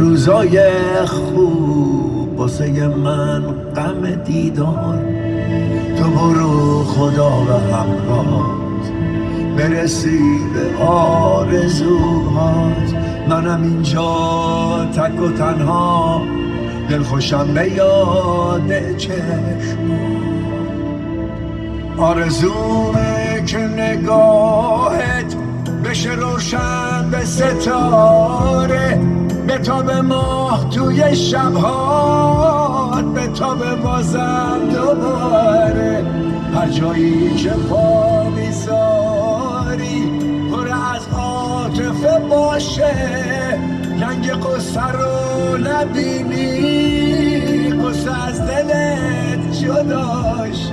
روزای خوب واسه من غم دیدار. تو برو خدا و همراهات برسی به آرزوهات. منم اینجا تک و تنها دلخوشم به یاد چشمات. آرزومه که نگاهت بشه روشن به ستاره، به تاب ماه توی شبهات، به تاب بازم دوباره. هر جایی که پا میذاری پر از عاطفه باشه، رنگ قصه رو نبینی، قصه از دلت جداش.